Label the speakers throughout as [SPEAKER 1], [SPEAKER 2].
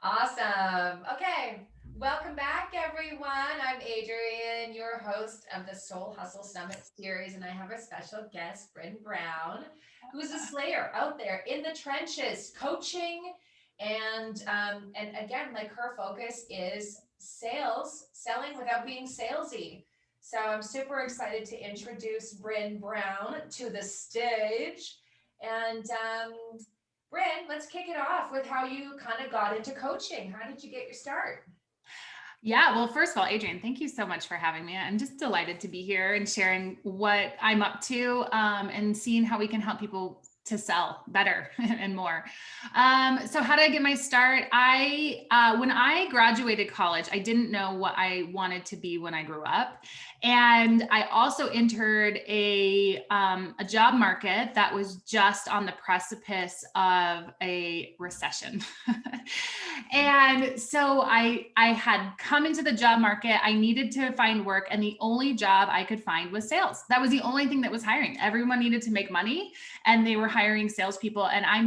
[SPEAKER 1] Awesome. Okay. Welcome back, everyone. I'm Adrienne, your host of the Soul Hustle Summit series, and I have a special guest, Bryn Brown, who is a slayer out there in the trenches, coaching, and again, like her focus is sales, selling without being salesy. So I'm super excited to introduce Bryn Brown to the stage, and Bryn, let's kick it off with how you kind of got into coaching. How did you get your start?
[SPEAKER 2] Yeah, well, first of all, Adrienne, thank you so much for having me. I'm just delighted to be here and sharing what I'm up to and seeing how we can help people to sell better and more. So how did I get my start? When I graduated college, I didn't know what I wanted to be when I grew up. And I also entered a job market that was just on the precipice of a recession. And so I had come into the job market. I needed to find work, and the only job I could find was sales. That was the only thing that was hiring. Everyone needed to make money, and they were hiring salespeople. And I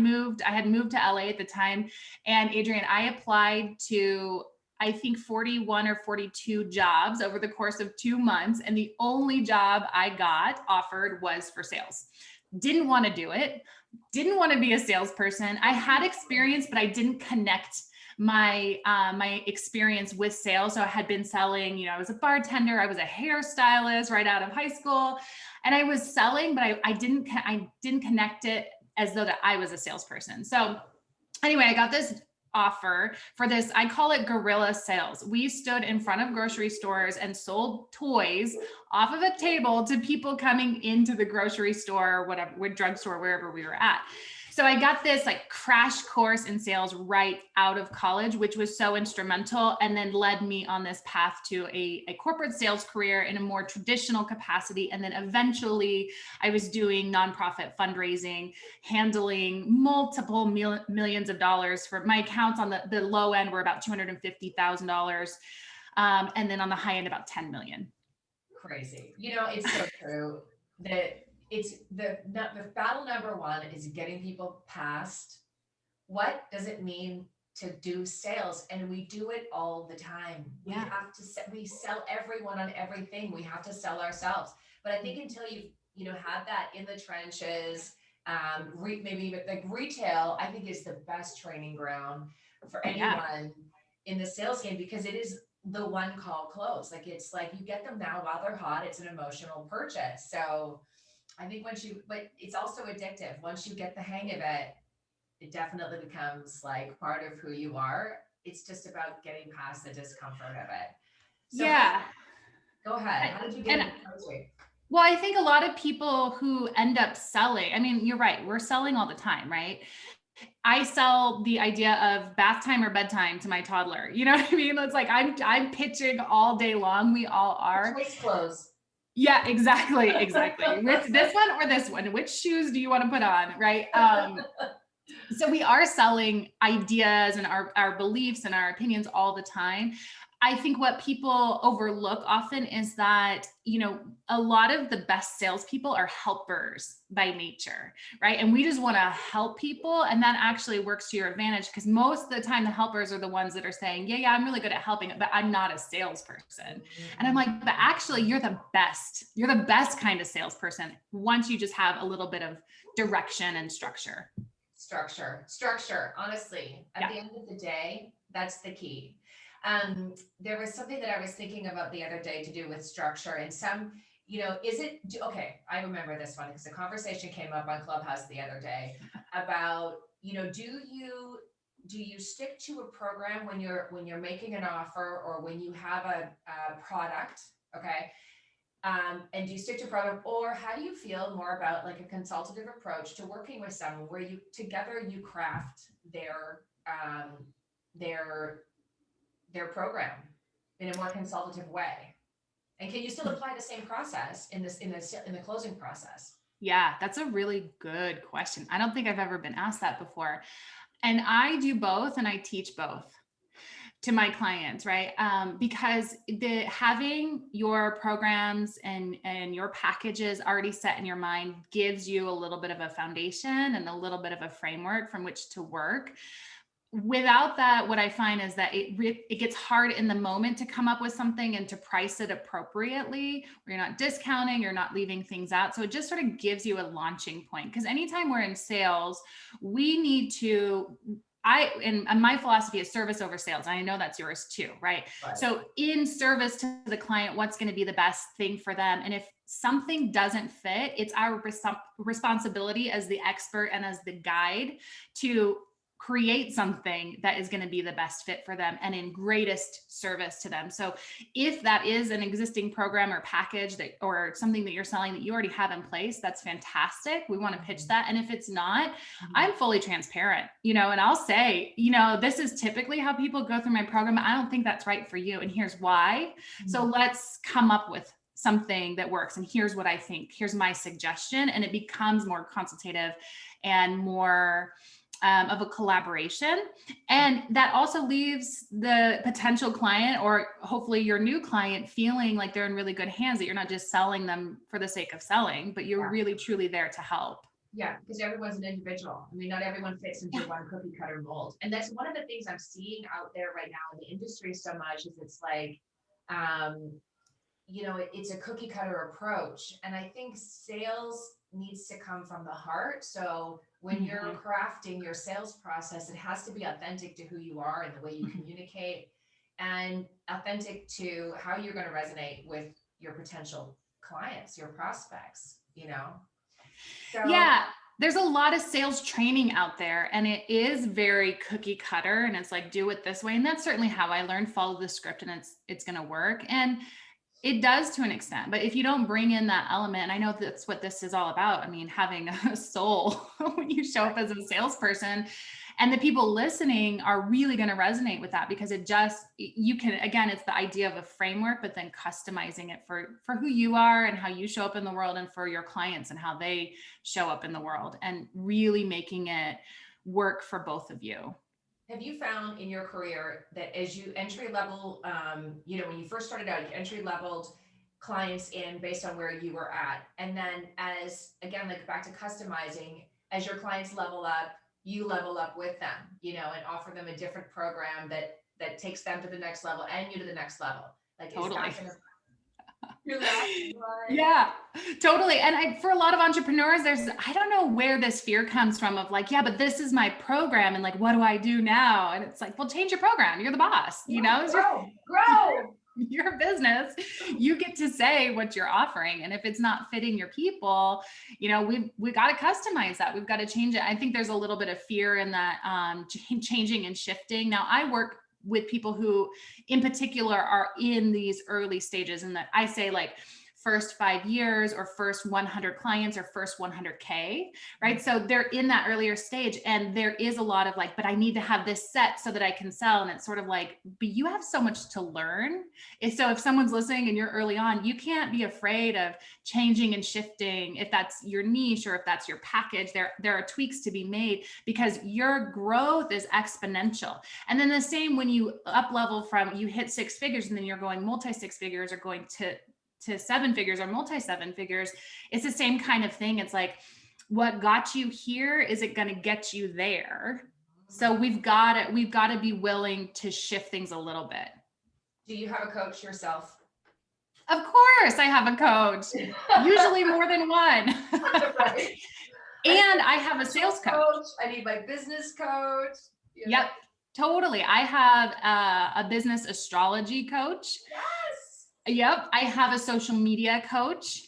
[SPEAKER 2] had moved to LA at the time. And Adrienne, I applied to, I think, 41 or 42 jobs over the course of 2 months. And the only job I got offered was for sales. Didn't want to do it. Didn't want to be a salesperson. I had experience, but I didn't connect my experience with sales. So I had been selling, I was a bartender, I was a hairstylist right out of high school, and I was selling, but I didn't connect it as though that I was a salesperson. So anyway, I got this offer for this. I call it guerrilla sales. We stood in front of grocery stores and sold toys off of a table to people coming into the grocery store, whatever, drugstore, wherever we were at. So I got this like crash course in sales right out of college, which was so instrumental, and then led me on this path to a corporate sales career in a more traditional capacity. And then eventually I was doing nonprofit fundraising, handling multiple millions of dollars. For my accounts on the low end were about $250,000. And then on the high end, about 10 million.
[SPEAKER 1] Crazy. It's so true that the battle number one is getting people past what does it mean to do sales, and we do it all the time.
[SPEAKER 2] Yeah.
[SPEAKER 1] We sell everyone on everything. We have to sell ourselves. But I think until you've had that in the trenches, maybe like retail, I think is the best training ground for
[SPEAKER 2] Yeah.
[SPEAKER 1] anyone in the sales game, because it is the one call close. Like, it's like you get them now while they're hot. It's an emotional purchase. So I think but it's also addictive. Once you get the hang of it, it definitely becomes like part of who you are. It's just about getting past the discomfort of it. So
[SPEAKER 2] Yeah.
[SPEAKER 1] go ahead. How did you get
[SPEAKER 2] And
[SPEAKER 1] into coaching?
[SPEAKER 2] well, I think a lot of people who end up selling, I mean, you're right, we're selling all the time, right? I sell the idea of bath time or bedtime to my toddler. You know what I mean? It's like I'm pitching all day long. We all are.
[SPEAKER 1] Choice clothes.
[SPEAKER 2] Yeah, exactly, exactly. With this one or this one, which shoes do you want to put on, right? So we are selling ideas and our beliefs and our opinions all the time. I think what people overlook often is that, a lot of the best salespeople are helpers by nature, right? And we just want to help people. And that actually works to your advantage, because most of the time the helpers are the ones that are saying, yeah, I'm really good at helping, but I'm not a salesperson. And I'm like, but actually you're the best. You're the best kind of salesperson once you just have a little bit of direction and structure.
[SPEAKER 1] Structure. Honestly, at
[SPEAKER 2] Yeah.
[SPEAKER 1] the end of the day, that's the key. There was something that I was thinking about the other day to do with structure, and is it okay? I remember this one because the conversation came up on Clubhouse the other day about, do you stick to a program when you're making an offer, or when you have a product, okay? And do you stick to program, or how do you feel more about like a consultative approach to working with someone where you craft their their program in a more consultative way? And can you still apply the same process in the closing process?
[SPEAKER 2] Yeah, that's a really good question. I don't think I've ever been asked that before. And I do both, and I teach both to my clients, right? Because having your programs and your packages already set in your mind gives you a little bit of a foundation and a little bit of a framework from which to work. without that, what I find is that it gets hard in the moment to come up with something and to price it appropriately, where you're not discounting, you're not leaving things out. So it just sort of gives you a launching point. Because anytime we're in sales, we need to, and my philosophy is service over sales. And I know that's yours too, right?
[SPEAKER 1] Right.
[SPEAKER 2] So in service to the client, what's going to be the best thing for them? And if something doesn't fit, it's our responsibility as the expert and as the guide to create something that is going to be the best fit for them and in greatest service to them. So if that is an existing program or package that, or something that you're selling that you already have in place, that's fantastic. We want to pitch that. And if it's not, I'm fully transparent, and I'll say, this is typically how people go through my program. I don't think that's right for you. And here's why. So let's come up with something that works. And here's what I think, here's my suggestion. And it becomes more consultative and more of a collaboration. And that also leaves the potential client, or hopefully your new client, feeling like they're in really good hands, that you're not just selling them for the sake of selling, but you're really truly there to help.
[SPEAKER 1] Yeah, because everyone's an individual. I mean, not everyone fits into one cookie cutter mold. And that's one of the things I'm seeing out there right now in the industry so much, is it's like, it's a cookie cutter approach. And I think sales needs to come from the heart. So when you're crafting your sales process, it has to be authentic to who you are and the way you communicate, and authentic to how you're going to resonate with your potential clients, your prospects, So,
[SPEAKER 2] yeah, there's a lot of sales training out there, and it is very cookie cutter, and it's like, do it this way. And that's certainly how I learned, follow the script and it's going to work. And it does to an extent, but if you don't bring in that element, and I know that's what this is all about. I mean, having a soul when you show up as a salesperson, and the people listening are really going to resonate with that, because you can, again, it's the idea of a framework, but then customizing it for who you are and how you show up in the world, and for your clients and how they show up in the world, and really making it work for both of you.
[SPEAKER 1] Have you found in your career that as you entry level, when you first started out, you entry leveled clients in based on where you were at, and then as, again, like back to customizing, as your clients level up, you level up with them, and offer them a different program that takes them to the next level and you to the next level. Like,
[SPEAKER 2] Totally.
[SPEAKER 1] You're laughing, right?
[SPEAKER 2] Yeah, totally. And for a lot of entrepreneurs, I don't know where this fear comes from of like, yeah, but this is my program, and like, what do I do now? And it's like, well, change your program. You're the boss,
[SPEAKER 1] Grow.
[SPEAKER 2] Your business. You get to say what you're offering. And if it's not fitting your people, we got to customize that. We've got to change it. I think there's a little bit of fear in that changing and shifting. Now, I work with people who in particular are in these early stages, and that I say like first 5 years, or first 100 clients, or first 100K, right? So they're in that earlier stage, and there is a lot of like, but I need to have this set so that I can sell. And it's sort of like, but you have so much to learn. So if someone's listening and you're early on, you can't be afraid of changing and shifting. If that's your niche, or if that's your package, there are tweaks to be made, because your growth is exponential. And then the same when you up level from, you hit 6 figures and then you're going multi 6 figures, or going to 7 figures or multi 7 figures, it's the same kind of thing. It's like, what got you here, is it going to get you there? So we've got to be willing to shift things a little bit.
[SPEAKER 1] Do you have a coach yourself?
[SPEAKER 2] Of course I have a coach, usually more than one.
[SPEAKER 1] Right.
[SPEAKER 2] And I have a sales coach.
[SPEAKER 1] I need my business coach.
[SPEAKER 2] Yep, totally. I have a business astrology coach.
[SPEAKER 1] Yes.
[SPEAKER 2] Yep. I have a social media coach.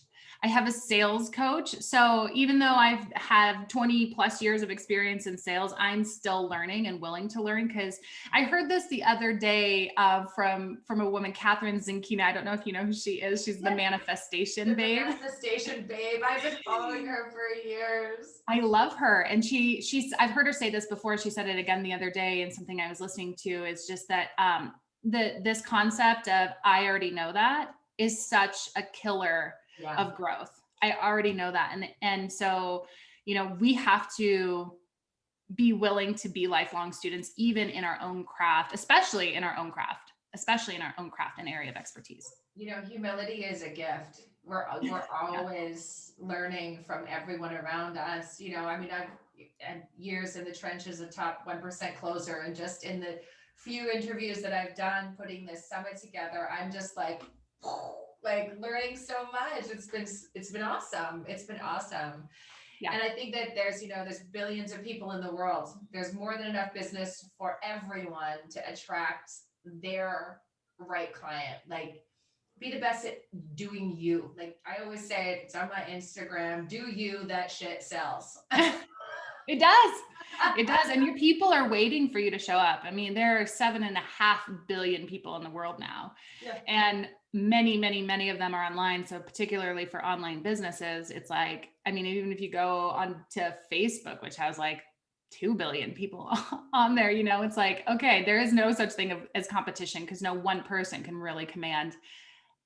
[SPEAKER 2] I have a sales coach. So even though I've had 20 plus years of experience in sales, I'm still learning and willing to learn, because I heard this the other day from a woman, Catherine Zinkina. I don't know if you know who she is. She's the manifestation babe.
[SPEAKER 1] Manifestation babe. I've been following her for years.
[SPEAKER 2] I love her. And she's, I've heard her say this before. She said it again the other day, and something I was listening to is just that, this concept of, I already know that, is such a killer of growth. I already know that. And so, we have to be willing to be lifelong students, even in our own craft, especially in our own craft and area of expertise.
[SPEAKER 1] Humility is a gift. We're always learning from everyone around us. and years in the trenches, a top 1% closer. And just in the few interviews that I've done, putting this summit together, I'm just like learning so much. It's been awesome. It's been awesome.
[SPEAKER 2] Yeah.
[SPEAKER 1] And I think that there's billions of people in the world. There's more than enough business for everyone to attract their right client. Like, be the best at doing you. Like I always say, it's on my Instagram, do you, that shit sells.
[SPEAKER 2] It does. It does. And your people are waiting for you to show up. I mean, there are 7.5 billion people in the world now.
[SPEAKER 1] Yeah.
[SPEAKER 2] And many of them are online. So particularly for online businesses, it's like, I mean, even if you go on to Facebook, which has like 2 billion people on there, it's like, okay, there is no such thing as competition, because no one person can really command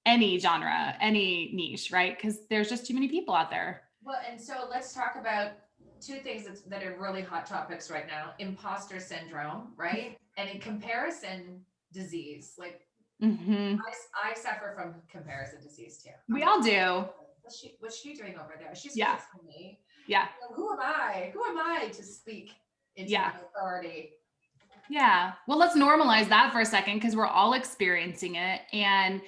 [SPEAKER 2] any genre, any niche, right? Because there's just too many people out there.
[SPEAKER 1] Well, and so let's talk about two things that are really hot topics right now: imposter syndrome, right? And in comparison disease. Like I suffer from comparison disease too.
[SPEAKER 2] We all do.
[SPEAKER 1] What's she doing over there? She's fixing me.
[SPEAKER 2] Yeah.
[SPEAKER 1] Who am I to speak into my authority?
[SPEAKER 2] Yeah. Well, let's normalize that for a second, because we're all experiencing it, and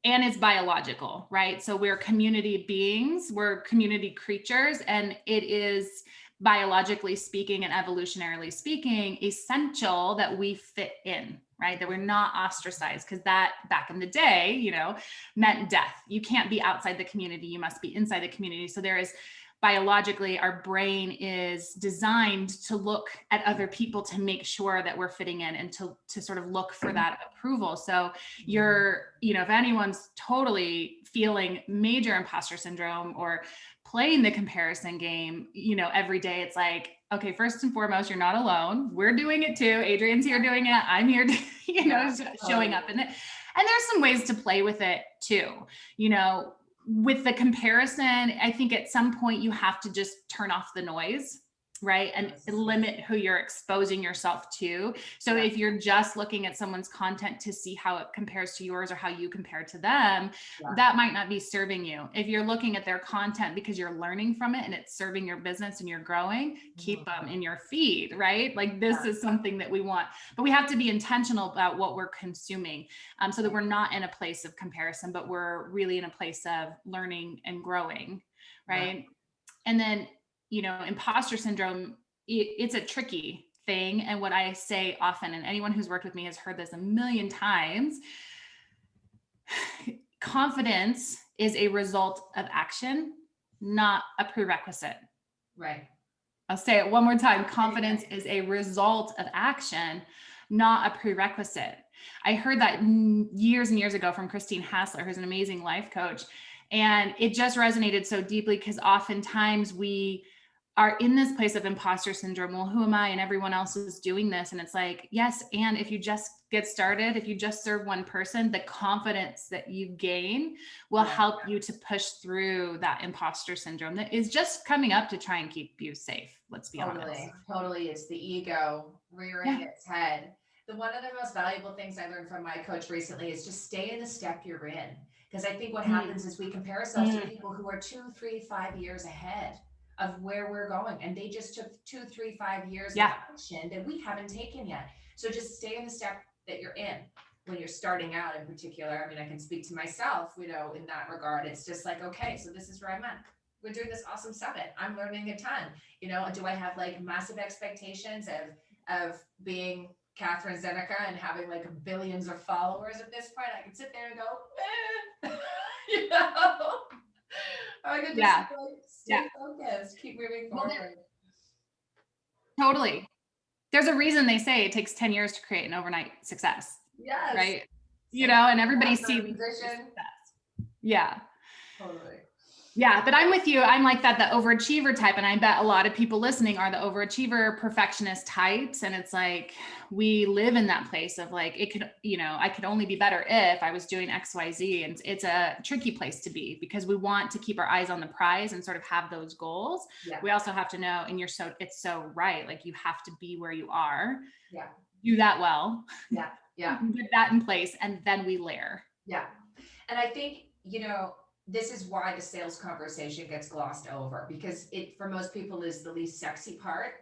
[SPEAKER 2] it's biological, right? So we're community beings, we're community creatures, and it is biologically speaking and evolutionarily speaking essential that we fit in, right? That we're not ostracized, because that back in the day, meant death. You can't be outside the community, you must be inside the community. So there is biologically, our brain is designed to look at other people to make sure that we're fitting in, and to sort of look for that approval. So if anyone's totally feeling major imposter syndrome or playing the comparison game, every day, it's like, okay, first and foremost, you're not alone. We're doing it too. Adrienne's here doing it. I'm here, showing up in it. And there's some ways to play with it too. With the comparison, I think at some point you have to just turn off the noise, right? And limit who you're exposing yourself to. So if you're just looking at someone's content to see how it compares to yours or how you compare to them, that might not be serving you. If you're looking at their content because you're learning from it and it's serving your business and you're growing, keep them in your feed, right? Like this is something that we want, but we have to be intentional about what we're consuming, so that we're not in a place of comparison, but we're really in a place of learning and growing, right? And then imposter syndrome, it's a tricky thing. And what I say often, and anyone who's worked with me has heard this a million times, confidence is a result of action, not a prerequisite.
[SPEAKER 1] Right.
[SPEAKER 2] I'll say it one more time. Confidence is a result of action, not a prerequisite. I heard that years and years ago from Christine Hassler, who's an amazing life coach. And it just resonated so deeply, because oftentimes we are in this place of imposter syndrome. Well, who am I? And everyone else is doing this. And it's like, yes. And if you just get started, if you just serve one person, the confidence that you gain will help you to push through that imposter syndrome that is just coming up to try and keep you safe. Let's be honest.
[SPEAKER 1] Totally. It's the ego rearing its head. One of the most valuable things I learned from my coach recently is just stay in the step you're in. Because I think what happens is we compare ourselves to people who are 2, 3, 5 years ahead of where we're going. And they just took 2, 3, 5 years of action that we haven't taken yet. So just stay in the step that you're in when you're starting out in particular. I mean, I can speak to myself, in that regard. It's just like, okay, so this is where I'm at. We're doing this awesome summit. I'm learning a ton. Do I have like massive expectations of being Catherine Zeneca and having like billions of followers at this point? I can sit there and go, I could just stay focused, keep moving forward.
[SPEAKER 2] Totally. There's a reason they say it takes 10 years to create an overnight success.
[SPEAKER 1] Yes.
[SPEAKER 2] Right. And everybody sees success. Yeah.
[SPEAKER 1] Totally.
[SPEAKER 2] Yeah, but I'm with you. I'm like the overachiever type. And I bet a lot of people listening are the overachiever perfectionist types. And it's like, we live in that place of like, it could, I could only be better if I was doing X, Y, Z. And it's a tricky place to be, because we want to keep our eyes on the prize and sort of have those goals. Yeah. We also have to know, and it's so right. Like you have to be where you are.
[SPEAKER 1] Yeah.
[SPEAKER 2] Do that well.
[SPEAKER 1] Yeah. Yeah.
[SPEAKER 2] Put that in place. And then we layer.
[SPEAKER 1] Yeah. And I think, this is why the sales conversation gets glossed over, because it, for most people, is the least sexy part,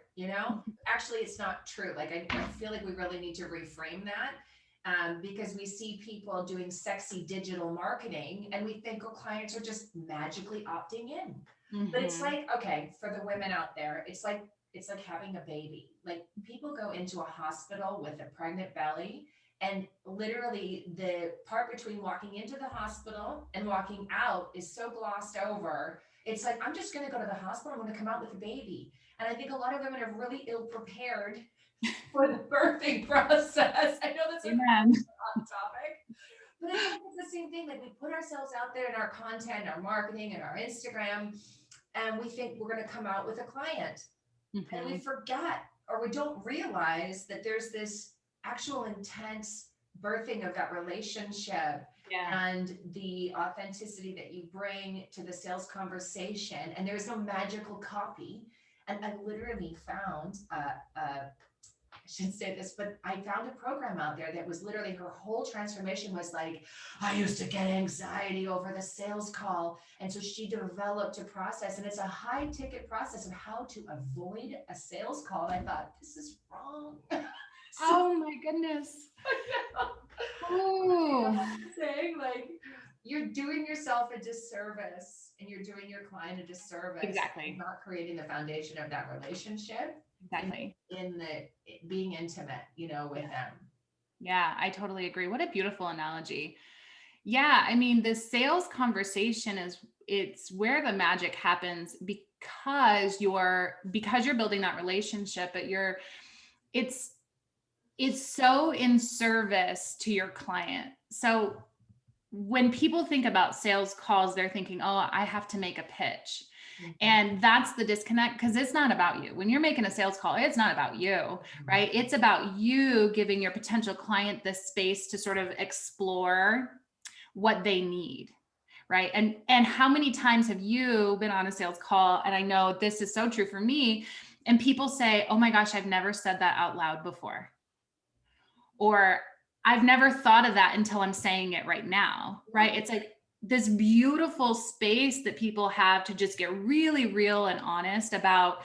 [SPEAKER 1] Actually, it's not true. Like, I feel like we really need to reframe that. Because we see people doing sexy digital marketing and we think, oh, clients are just magically opting in. But it's like, okay, for the women out there, it's like having a baby. Like, people go into a hospital with a pregnant belly, and literally the part between walking into the hospital and walking out is so glossed over. It's like, I'm just going to go to the hospital. I'm going to come out with a baby. And I think a lot of women are really ill prepared for the birthing process. I know that's a hot topic, but it's the same thing. Like, we put ourselves out there in our content, our marketing, and our Instagram, and we think we're going to come out with a client. And we forget, or we don't realize that there's this actual intense birthing of that relationship and the authenticity that you bring to the sales conversation. And there's no magical copy. And I literally found I shouldn't say this, but I found a program out there that was literally, her whole transformation was like, I used to get anxiety over the sales call. And so she developed a process, and it's a high ticket process of how to avoid a sales call. And I thought, this is wrong.
[SPEAKER 2] Oh my goodness. Oh.
[SPEAKER 1] Saying, like, you're doing yourself a disservice and you're doing your client a disservice.
[SPEAKER 2] Exactly.
[SPEAKER 1] Not creating the foundation of that relationship.
[SPEAKER 2] Exactly.
[SPEAKER 1] In the being intimate, with them.
[SPEAKER 2] Yeah, I totally agree. What a beautiful analogy. Yeah, I mean, the sales conversation it's where the magic happens, because you're building that relationship, but it's so in service to your client. So when people think about sales calls, they're thinking, oh, I have to make a pitch. And that's the disconnect, because it's not about you. When you're making a sales call, it's not about you, right? It's about you giving your potential client the space to sort of explore what they need, right? And how many times have you been on a sales call? And I know this is so true for me. And people say, oh my gosh, I've never said that out loud before. Or I've never thought of that until I'm saying it right now, right? It's like this beautiful space that people have to just get really real and honest about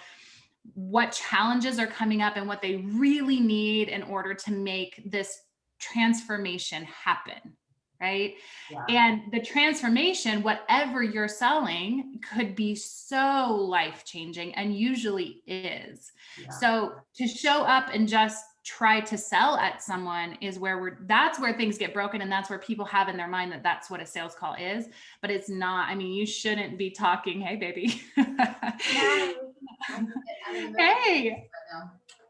[SPEAKER 2] what challenges are coming up and what they really need in order to make this transformation happen, right? Yeah. And the transformation, whatever you're selling, could be so life-changing, and usually is. Yeah. So to show up and just try to sell at someone is that's where things get broken. And that's where people have in their mind that that's what a sales call is, but it's not. I mean, you shouldn't be talking, hey, baby. Hey,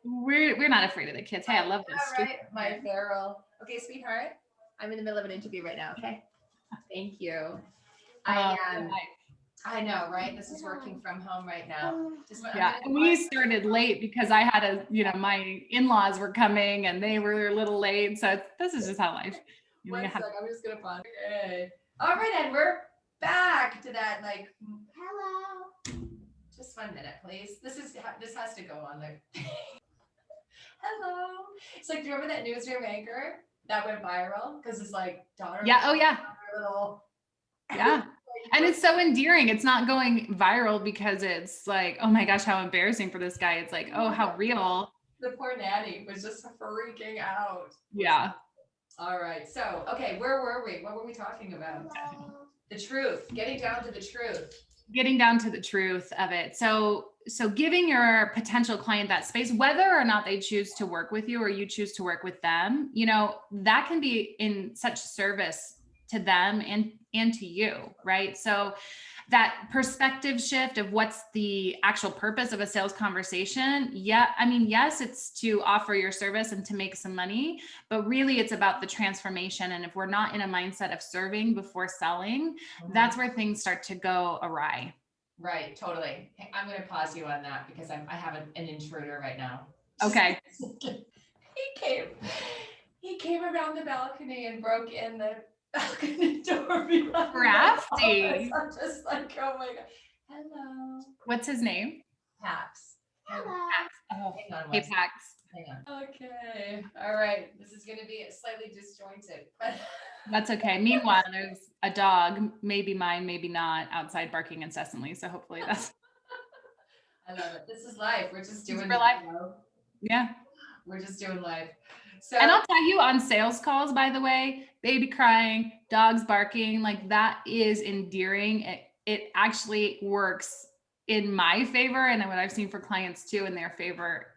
[SPEAKER 2] we're not afraid of the kids. Hey, I love this.
[SPEAKER 1] All right, my feral. Okay, sweetheart, I'm in the middle of an interview right now. Okay. Thank you. I know, right? This is working from home right now.
[SPEAKER 2] We started late because I had my in-laws were coming and they were a little late. So this is just how life.
[SPEAKER 1] One sec, I'm just gonna pause. Okay. All right, and we're back to that. Like, hello. Just 1 minute, please. This has to go on there. Hello. It's like, do you remember that newsroom anchor that went viral? Because it's like daughter.
[SPEAKER 2] Yeah. Oh yeah.
[SPEAKER 1] Little.
[SPEAKER 2] Yeah. And it's so endearing. It's not going viral because it's like, oh my gosh, how embarrassing for this guy. It's like, oh, how real.
[SPEAKER 1] The poor nanny was just freaking out.
[SPEAKER 2] Yeah.
[SPEAKER 1] All right. So, okay, where were we? What were we talking about? The truth. Getting down to the truth.
[SPEAKER 2] Getting down to the truth of it. So giving your potential client that space, whether or not they choose to work with you or you choose to work with them, that can be in such service to them and to you, right? So that perspective shift of what's the actual purpose of a sales conversation. Yeah. I mean, yes, it's to offer your service and to make some money, but really it's about the transformation. And if we're not in a mindset of serving before selling, that's where things start to go awry.
[SPEAKER 1] Right. Totally. I'm going to pause you on that because I have an intruder right now.
[SPEAKER 2] Okay.
[SPEAKER 1] He came around the balcony and broke in the balcony door behind.
[SPEAKER 2] Crafty.
[SPEAKER 1] I'm just like, oh my God. Hello.
[SPEAKER 2] What's his name?
[SPEAKER 1] Pax.
[SPEAKER 2] Hello. Pax. Oh,
[SPEAKER 1] hang on.
[SPEAKER 2] Hey, Pax.
[SPEAKER 1] Hang on. Okay. All right. This is going to be slightly disjointed, but
[SPEAKER 2] That's okay. Meanwhile, there's a dog, maybe mine, maybe not, outside barking incessantly. So hopefully that's
[SPEAKER 1] I love it. This is life. We're just
[SPEAKER 2] it's
[SPEAKER 1] doing,
[SPEAKER 2] real life.
[SPEAKER 1] you know,
[SPEAKER 2] Yeah.
[SPEAKER 1] we're just doing life.
[SPEAKER 2] And
[SPEAKER 1] So
[SPEAKER 2] I'll tell you on sales calls, by the way, baby crying, dogs barking, like that is endearing. It actually works in my favor and what I've seen for clients too in their favor,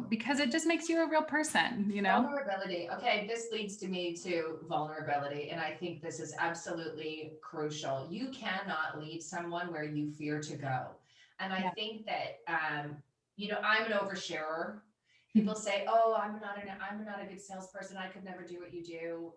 [SPEAKER 2] because it just makes you a real person, you know?
[SPEAKER 1] vulnerability. Okay, this leads to me to vulnerability. And I think this is absolutely crucial. You cannot lead someone where you fear to go. And I
[SPEAKER 2] Yeah.
[SPEAKER 1] think that, I'm an oversharer. People say, "Oh, I'm not a good salesperson. I could never do what you do.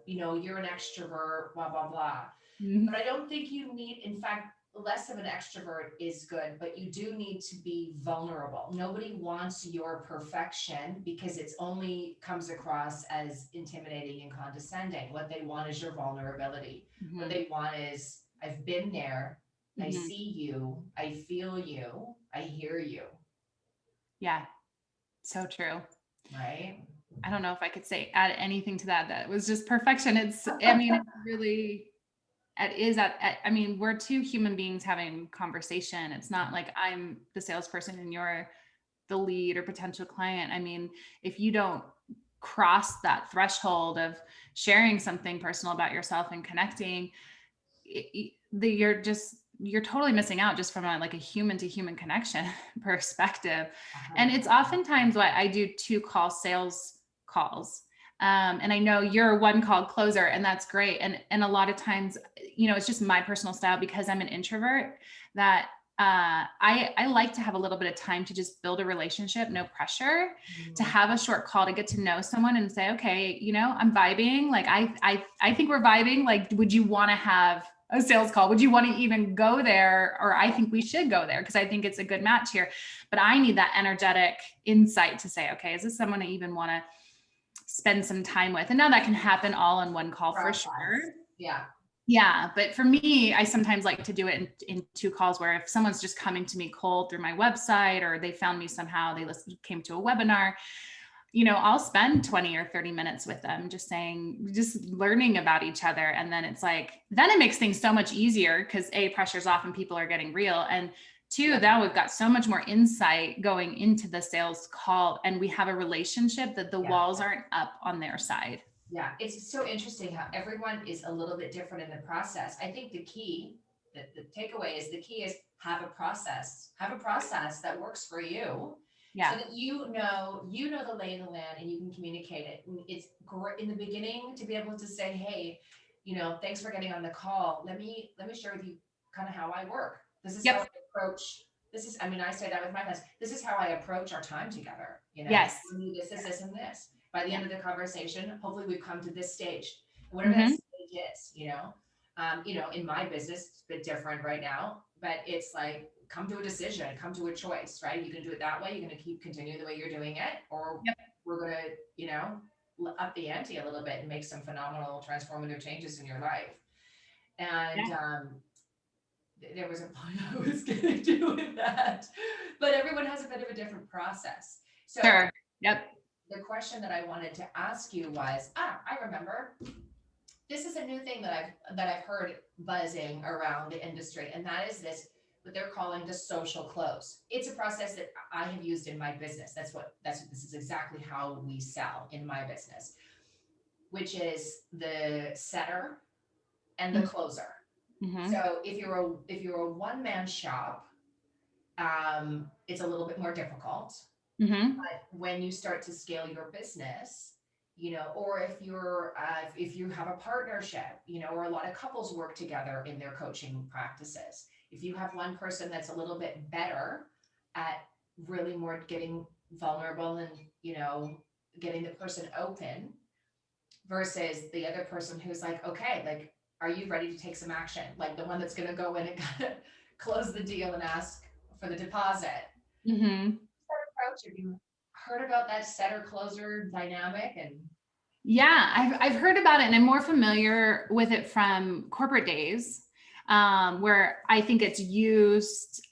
[SPEAKER 1] You're an extrovert, blah, blah, blah."
[SPEAKER 2] Mhm.
[SPEAKER 1] But I don't think you need, in fact, less of an extrovert is good, but you do need to be vulnerable. Nobody wants your perfection because it's only comes across as intimidating and condescending. What they want is your vulnerability. What
[SPEAKER 2] Mhm.
[SPEAKER 1] they want is, I've been there. I
[SPEAKER 2] Mhm.
[SPEAKER 1] see you. I feel you. I hear you.
[SPEAKER 2] Yeah. So true.
[SPEAKER 1] Right?
[SPEAKER 2] I don't know if I could say add anything to that. That was just perfection. I mean, it's really, it is I mean, we're two human beings having conversation. It's not like I'm the salesperson and you're the lead or potential client. I mean, if you don't cross that threshold of sharing something personal about yourself and connecting, you're totally missing out just from like a human to human connection perspective. And it's
[SPEAKER 1] 100%.
[SPEAKER 2] oftentimes what I do, two call sales calls. And I know you're a one call closer, and that's great. And a lot of times, it's just my personal style because I'm an introvert that I like to have a little bit of time to just build a relationship, no pressure, to have a short call to get to know someone and say, okay, I'm vibing. Like I think we're vibing. Like, would you want to have a sales call? Would you want to even go there? Or I think we should go there because I think it's a good match here. But I need that energetic insight to say, okay, is this someone I even want to spend some time with? And now that can happen all in one call for
[SPEAKER 1] Process.
[SPEAKER 2] sure.
[SPEAKER 1] Yeah.
[SPEAKER 2] Yeah, but for me, I sometimes like to do it in two calls where if someone's just coming to me cold through my website or they found me somehow, came to a webinar, I'll spend 20 or 30 minutes with them just learning about each other. And then it's like, then it makes things so much easier because pressure's off and people are getting real. And two, now we've got so much more insight going into the sales call and we have a relationship that the walls aren't up on their side.
[SPEAKER 1] Yeah, it's so interesting how everyone is a little bit different in the process. I think the takeaway is the key is have a process that works for you so
[SPEAKER 2] Yeah.
[SPEAKER 1] that you know the lay of the land and you can communicate it. And it's great in the beginning to be able to say, hey, thanks for getting on the call. Let me share with you kind of how I work. This is how I
[SPEAKER 2] Yep.
[SPEAKER 1] approach. I mean, I say that with my clients. This is how I approach our time together.
[SPEAKER 2] Yes.
[SPEAKER 1] This, and this. By the
[SPEAKER 2] Yeah.
[SPEAKER 1] end of the conversation, hopefully we've come to this stage, whatever that
[SPEAKER 2] Mm-hmm.
[SPEAKER 1] stage is, in my business, it's a bit different right now, but it's like, come to a decision, come to a choice, right? You can do it that way. You're going to continue the way you're doing it, or
[SPEAKER 2] Yep.
[SPEAKER 1] we're going to, up the ante a little bit and make some phenomenal transformative changes in your life. And,
[SPEAKER 2] Yeah.
[SPEAKER 1] there was a point I was getting to with that, but everyone has a bit of a different process. So
[SPEAKER 2] Sure. Yep.
[SPEAKER 1] the question that I wanted to ask you was, I remember this is a new thing that I've heard buzzing around the industry, and that is this what they're calling the social close. It's a process that I have used in my business. This is exactly how we sell in my business, which is the setter and the closer.
[SPEAKER 2] Mm-hmm.
[SPEAKER 1] So if you're a one man shop, it's a little bit more difficult.
[SPEAKER 2] Mm-hmm.
[SPEAKER 1] But when you start to scale your business, or if you have a partnership, or a lot of couples work together in their coaching practices, if you have one person that's a little bit better at really more getting vulnerable and, getting the person open versus the other person who's like, okay, like, are you ready to take some action? Like the one that's going to go in and kind of close the deal and ask for the deposit.
[SPEAKER 2] Mm-hmm.
[SPEAKER 1] Approach? Have you heard about that setter closer dynamic? And
[SPEAKER 2] Yeah, I've heard about it and I'm more familiar with it from corporate days, where I think it's used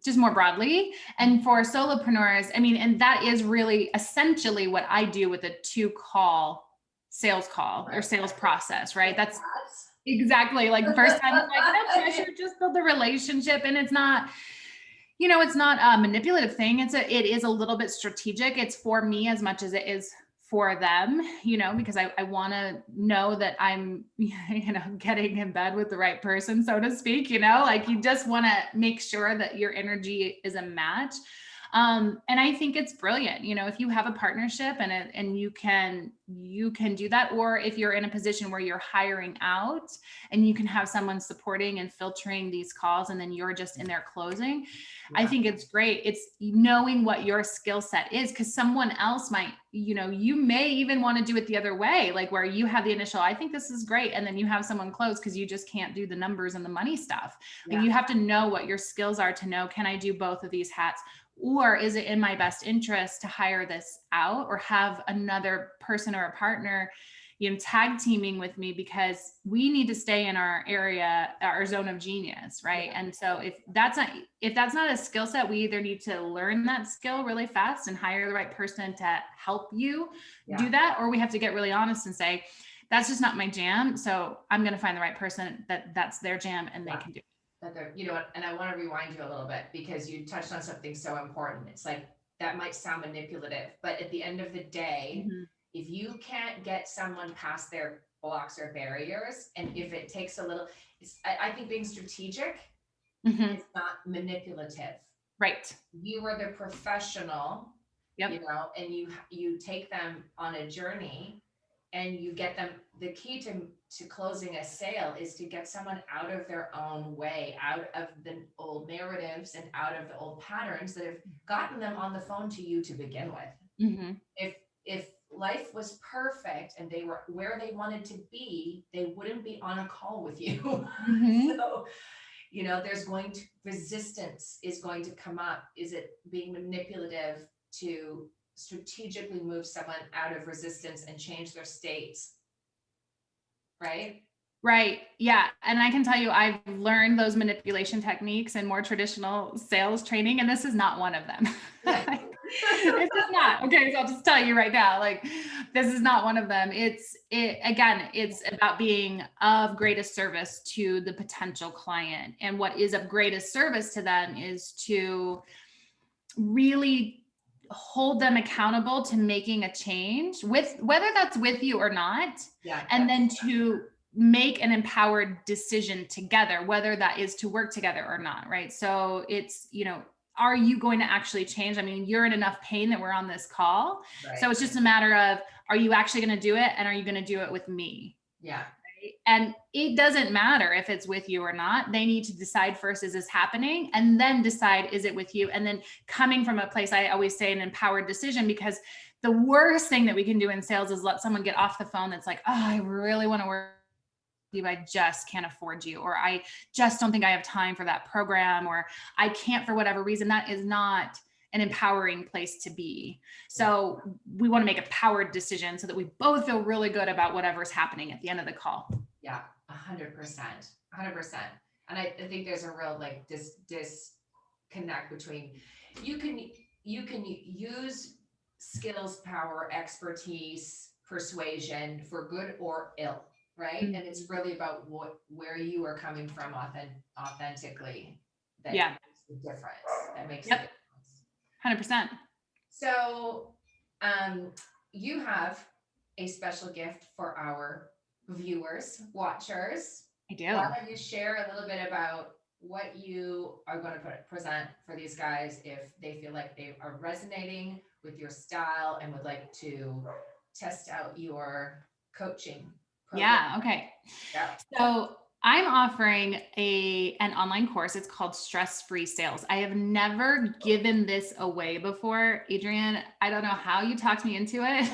[SPEAKER 2] just more broadly. And for solopreneurs, I mean, and that is really essentially what I do with a two call sales call or sales process, right? That's
[SPEAKER 1] That's-
[SPEAKER 2] exactly like the first time, I'm like, no pressure, just build the relationship. And it's not, it's not a manipulative thing. It is a little bit strategic. It's for me as much as it is for them, because I want to know that I'm, getting in bed with the right person, so to speak, like you just want to make sure that your energy is a match. And I think it's brilliant, if you have a partnership and you can do that, or if you're in a position where you're hiring out and you can have someone supporting and filtering these calls, and then you're just in there closing. I think it's great. It's knowing what your skill set is, because someone else might, you may even want to do it the other way, like where you have the initial, I think this is great. And then you have someone close because you just can't do the numbers and the money stuff. Like you have to know what your skills are to know, can I do both of these hats? Or is it in my best interest to hire this out or have another person or a partner, tag teaming with me, because we need to stay in our area, our zone of genius, right? And so if that's not a skill set, we either need to learn that skill really fast and hire the right person to help you do that, or we have to get really honest and say, that's just not my jam. So I'm going to find the right person that's their jam and they can do it.
[SPEAKER 1] You know what, and I want to rewind you a little bit because you touched on something so important. It's like, that might sound manipulative, but at the end of the day, if you can't get someone past their blocks or barriers, and if it takes a little, I think being strategic is not manipulative.
[SPEAKER 2] Right.
[SPEAKER 1] You are the professional, and you take them on a journey and you get them. The key to closing a sale is to get someone out of their own way, out of the old narratives and out of the old patterns that have gotten them on the phone to you to begin with. If life was perfect and they were where they wanted to be, they wouldn't be on a call with you. So, resistance is going to come up. Is it being manipulative to strategically move someone out of resistance and change their states? Right. Yeah. And I can tell you, I've learned those manipulation techniques in more traditional sales training, and this is not one of them. It's just not. Okay. So I'll just tell you right now, like, this is not one of them. It's about being of greatest service to the potential client. And what is of greatest service to them is to really hold them accountable to making a change, with whether that's with you or not. And then to make an empowered decision together, whether that is to work together or not. Right. So it's, are you going to actually change? I mean, you're in enough pain that we're on this call. Right. So it's just a matter of, are you actually going to do it? And are you going to do it with me? Yeah. Right? And it doesn't matter if it's with you or not. They need to decide first, is this happening? And then decide, is it with you? And then coming from a place, I always say an empowered decision, because the worst thing that we can do in sales is let someone get off the phone that's like, oh, I really want to work with you, I just can't afford you, or I just don't think I have time for that program, or I can't for whatever reason. That is not an empowering place to be. So we want to make a powered decision so that we both feel really good about whatever's happening at the end of the call. Yeah, 100%. And I think there's a real disconnect between you can use skills, power, expertise, persuasion for good or ill, right? And it's really about where you are coming from authentically that makes the difference. That makes the difference. 100%. So, you have a special gift for our viewers, watchers. I do. Why don't you share a little bit about what you are going to present for these guys if they feel like they are resonating with your style and would like to test out your coaching program? Yeah. Okay. Yeah. So I'm offering an online course. It's called Stress-Free Sales. I have never given this away before. Adrienne, I don't know how you talked me into it,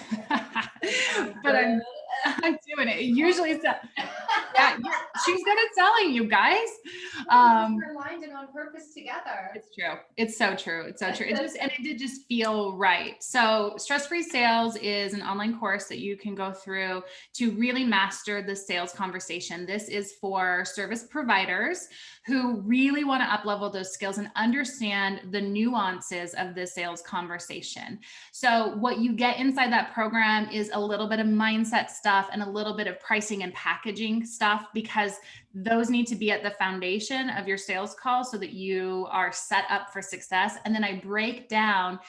[SPEAKER 1] but I'm doing it. Usually, she's good at selling, you guys. We're aligned and on purpose together.
[SPEAKER 2] It's true. It's so true. It's so true. And it did just feel right. So Stress-Free Sales is an online course that you can go through to really master the sales conversation. This is for service providers who really want to up-level those skills and understand the nuances of the sales conversation. So what you get inside that program is a little bit of mindset stuff and a little bit of pricing and packaging stuff, because those need to be at the foundation of your sales call so that you are set up for success. And then I break down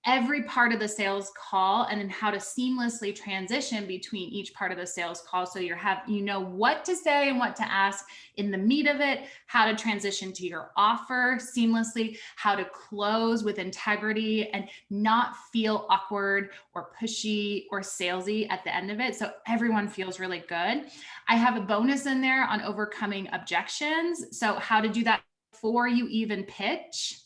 [SPEAKER 2] every part of the sales call and then how to seamlessly transition between each part of the sales call. So you know what to say and what to ask in the meat of it, how to transition to your offer seamlessly, how to close with integrity and not feel awkward or pushy or salesy at the end of it. So everyone feels really good. I have a bonus in there on overcoming objections. So how to do that before you even pitch.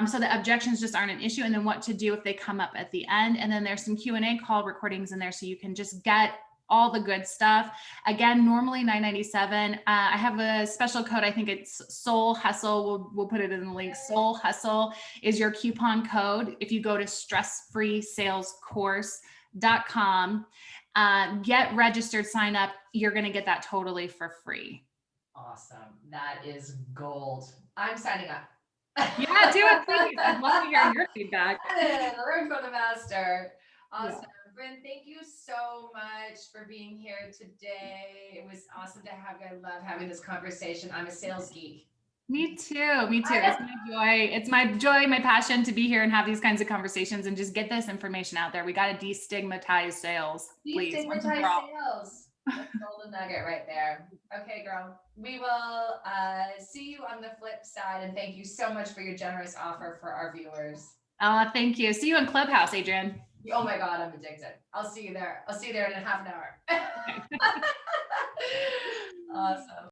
[SPEAKER 2] So the objections just aren't an issue, and then what to do if they come up at the end. And then there's some Q&A call recordings in there so you can just get all the good stuff. Again, normally $9.97. I have a special code. I think it's Soul Hustle. We'll put it in the link. Soul Hustle is your coupon code. If you go to stressfreesalescourse.com, get registered, sign up, you're going to get that totally for free.
[SPEAKER 1] Awesome. That is gold. I'm signing up.
[SPEAKER 2] Yeah, do it, please. I'd love to hear your feedback.
[SPEAKER 1] Learn from the master. Awesome.
[SPEAKER 2] Yeah.
[SPEAKER 1] Bryn, thank you so much for being here today. It was awesome to have you. I love having this conversation. I'm a sales geek.
[SPEAKER 2] Me too. Me too. It's my joy. It's my joy, my passion to be here and have these kinds of conversations and just get this information out there. We got to destigmatize sales. Please.
[SPEAKER 1] Destigmatize sales. That's golden nugget right there. Okay, girl. We will see you on the flip side. And thank you so much for your generous offer for our viewers.
[SPEAKER 2] Thank you. See you in Clubhouse, Adrian.
[SPEAKER 1] Oh my God, I'm addicted. I'll see you there. I'll see you there in half an hour. Awesome.